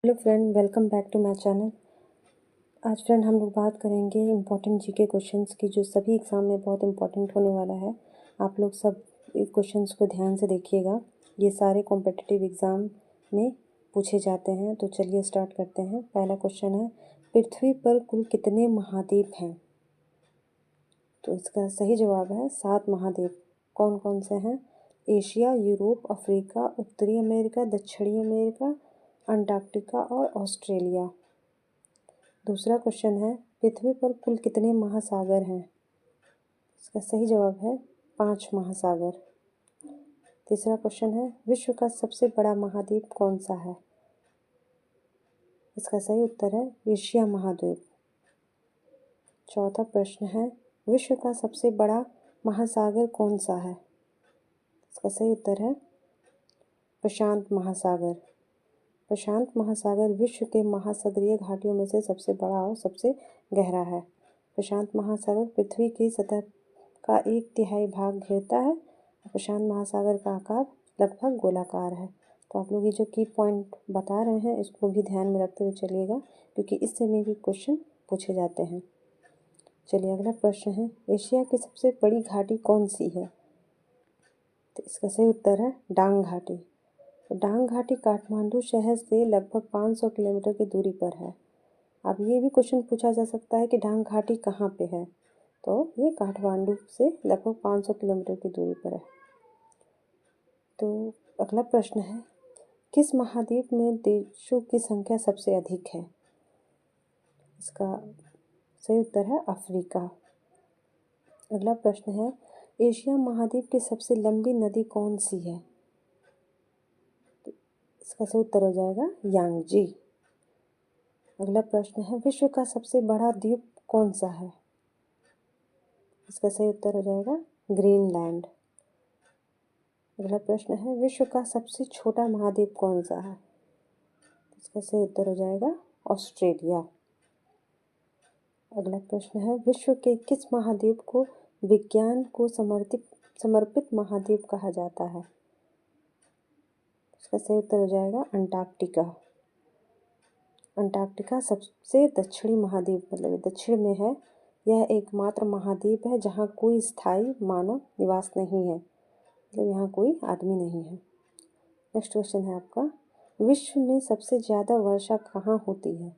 Hello friend, welcome back to my channel. आज friend हम लोग बात करेंगे इम्पोर्टेंट जीके क्वेश्चंस की, जो सभी एग्ज़ाम में बहुत इम्पोर्टेंट होने वाला है। आप लोग सब इस क्वेश्चंस को ध्यान से देखिएगा। ये सारे कॉम्पिटिटिव एग्ज़ाम में पूछे जाते हैं। तो चलिए स्टार्ट करते हैं। पहला क्वेश्चन है, पृथ्वी पर कुल कितने महाद्वीप हैं? तो इसका सही जवाब है 7 महाद्वीप। कौन कौन से हैं? एशिया, यूरोप, अफ्रीका, उत्तरी अमेरिका, दक्षिणी अमेरिका, अंटार्कटिका और ऑस्ट्रेलिया। दूसरा क्वेश्चन है, पृथ्वी पर कुल कितने महासागर हैं? इसका सही जवाब है 5 महासागर। तीसरा क्वेश्चन है, विश्व का सबसे बड़ा महाद्वीप कौन सा है? इसका सही उत्तर है एशिया महाद्वीप। चौथा प्रश्न है, विश्व का सबसे बड़ा महासागर कौन सा है? इसका सही उत्तर है प्रशांत महासागर। प्रशांत महासागर विश्व के महासागरीय घाटियों में से सबसे बड़ा और सबसे गहरा है। प्रशांत महासागर पृथ्वी की सतह का 1/3 भाग घेरता है और प्रशांत महासागर का आकार लगभग गोलाकार है। तो आप लोग ये जो की पॉइंट बता रहे हैं इसको भी ध्यान में रखते हुए चलिएगा, क्योंकि इससे में भी क्वेश्चन पूछे जाते हैं। चलिए अगला प्रश्न है, एशिया की सबसे बड़ी घाटी कौन सी है? तो इसका सही उत्तर है डांग घाटी। तो डांग घाटी काठमांडू शहर से लगभग 500 किलोमीटर की दूरी पर है। अब ये भी क्वेश्चन पूछा जा सकता है कि डांग घाटी कहाँ पे है? तो ये काठमांडू से लगभग 500 किलोमीटर की दूरी पर है। तो अगला प्रश्न है, किस महाद्वीप में देशों की संख्या सबसे अधिक है? इसका सही उत्तर है अफ्रीका। अगला प्रश्न है, एशिया महाद्वीप की सबसे लंबी नदी कौन सी है? इसका सही उत्तर हो जाएगा यांगजी। अगला प्रश्न है, विश्व का सबसे बड़ा द्वीप कौन सा है? इसका सही उत्तर हो जाएगा ग्रीनलैंड। अगला प्रश्न है, विश्व का सबसे छोटा महाद्वीप कौन सा है? इसका सही उत्तर हो जाएगा ऑस्ट्रेलिया। अगला प्रश्न है, विश्व के किस महाद्वीप को विज्ञान को समर्पित महाद्वीप कहा जाता है? इसका सही उत्तर हो जाएगा अंटार्कटिका। अंटार्कटिका सबसे दक्षिणी महाद्वीप, मतलब दक्षिण में है। यह एकमात्र महाद्वीप है जहाँ कोई स्थायी मानव निवास नहीं है, मतलब यहाँ कोई आदमी नहीं है। नेक्स्ट क्वेश्चन है आपका, विश्व में सबसे ज़्यादा वर्षा कहाँ होती है?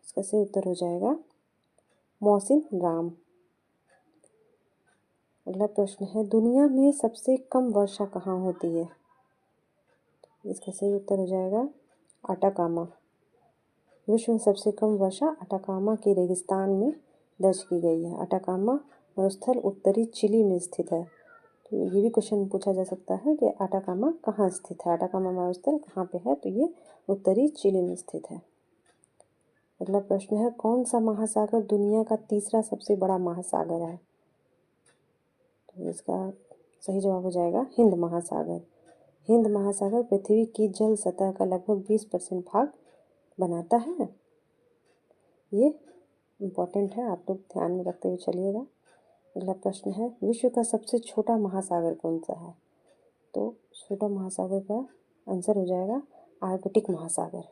इसका सही उत्तर हो जाएगा मौसिन राम। अगला प्रश्न है, दुनिया में सबसे कम वर्षा कहाँ होती है? इसका सही उत्तर हो जाएगा अटाकामा। विश्व में सबसे कम वर्षा अटाकामा के रेगिस्तान में दर्ज की गई है। अटाकामा मरुस्थल उत्तरी चिली में स्थित है। तो ये भी क्वेश्चन पूछा जा सकता है कि अटाकामा कहाँ स्थित है, अटाकामा मरुस्थल कहाँ पे है? तो ये उत्तरी चिली में स्थित है। अगला प्रश्न है, कौन सा महासागर दुनिया का तीसरा सबसे बड़ा महासागर है? तो इसका सही जवाब हो जाएगा हिंद महासागर। हिंद महासागर पृथ्वी की जल सतह का लगभग 20% भाग बनाता है। ये इम्पोर्टेंट है, आप लोग ध्यान में रखते हुए चलिएगा। अगला प्रश्न है, विश्व का सबसे छोटा महासागर कौन सा है? तो छोटा महासागर का आंसर हो जाएगा आर्कटिक महासागर।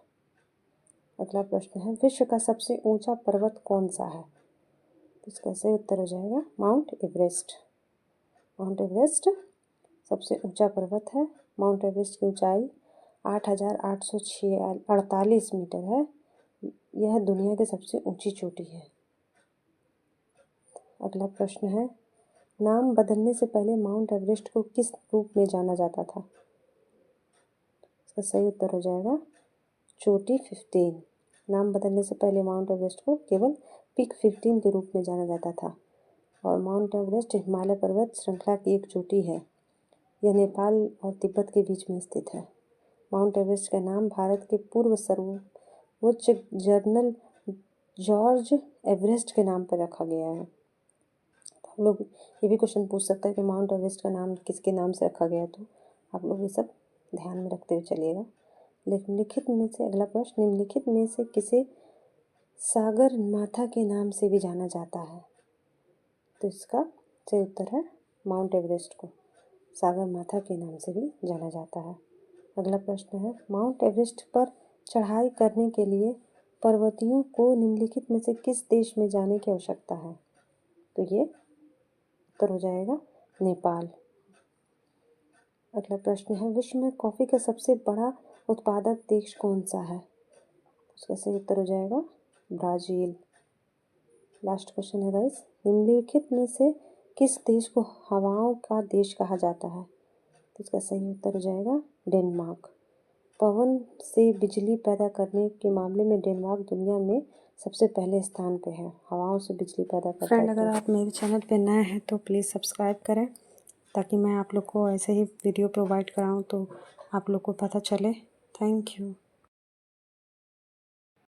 अगला प्रश्न है, विश्व का सबसे ऊंचा पर्वत कौन सा है? तो इसका सही उत्तर हो जाएगा माउंट एवरेस्ट। माउंट एवरेस्ट सबसे ऊंचा पर्वत है। माउंट एवरेस्ट की ऊंचाई 8,848 मीटर है। यह दुनिया की सबसे ऊंची चोटी है। अगला प्रश्न है, नाम बदलने से पहले माउंट एवरेस्ट को किस रूप में जाना जाता था? इसका सही उत्तर हो जाएगा चोटी 15। नाम बदलने से पहले माउंट एवरेस्ट को केवल पीक 15 के रूप में जाना जाता था। और माउंट एवरेस्ट हिमालय पर्वत श्रृंखला की एक चोटी है। यह नेपाल और तिब्बत के बीच में स्थित है। माउंट एवरेस्ट का नाम भारत के पूर्व सर्वोच्च जनरल जॉर्ज एवरेस्ट के नाम पर रखा गया है। तो हम लोग ये भी क्वेश्चन पूछ सकता है कि माउंट एवरेस्ट का नाम किसके नाम से रखा गया, तो आप लोग ये सब ध्यान में रखते हुए चलिएगा। निम्नलिखित में से अगला प्रश्न, निम्नलिखित में से किसे सागर माथा के नाम से भी जाना जाता है? तो इसका सही उत्तर है माउंट एवरेस्ट को सागर माथा के नाम से भी जाना जाता है। अगला प्रश्न है, माउंट एवरेस्ट पर चढ़ाई करने के लिए पर्वतियों को निम्नलिखित में से किस देश में जाने की आवश्यकता है? तो ये उत्तर हो जाएगा नेपाल। अगला प्रश्न है, विश्व में कॉफ़ी का सबसे बड़ा उत्पादक देश कौन सा है? उसका सही उत्तर हो जाएगा ब्राज़ील। लास्ट क्वेश्चन है गाइस, निम्नलिखित में से किस देश को हवाओं का देश कहा जाता है? तो इसका सही उत्तर हो जाएगा डेनमार्क। पवन से बिजली पैदा करने के मामले में डेनमार्क दुनिया में सबसे पहले स्थान पे है, हवाओं से बिजली पैदा करता है। फ्रेंड, अगर आप मेरे चैनल पे नए हैं तो प्लीज़ सब्सक्राइब करें, ताकि मैं आप लोग को ऐसे ही वीडियो प्रोवाइड कराऊँ तो आप लोग को पता चले। Thank you.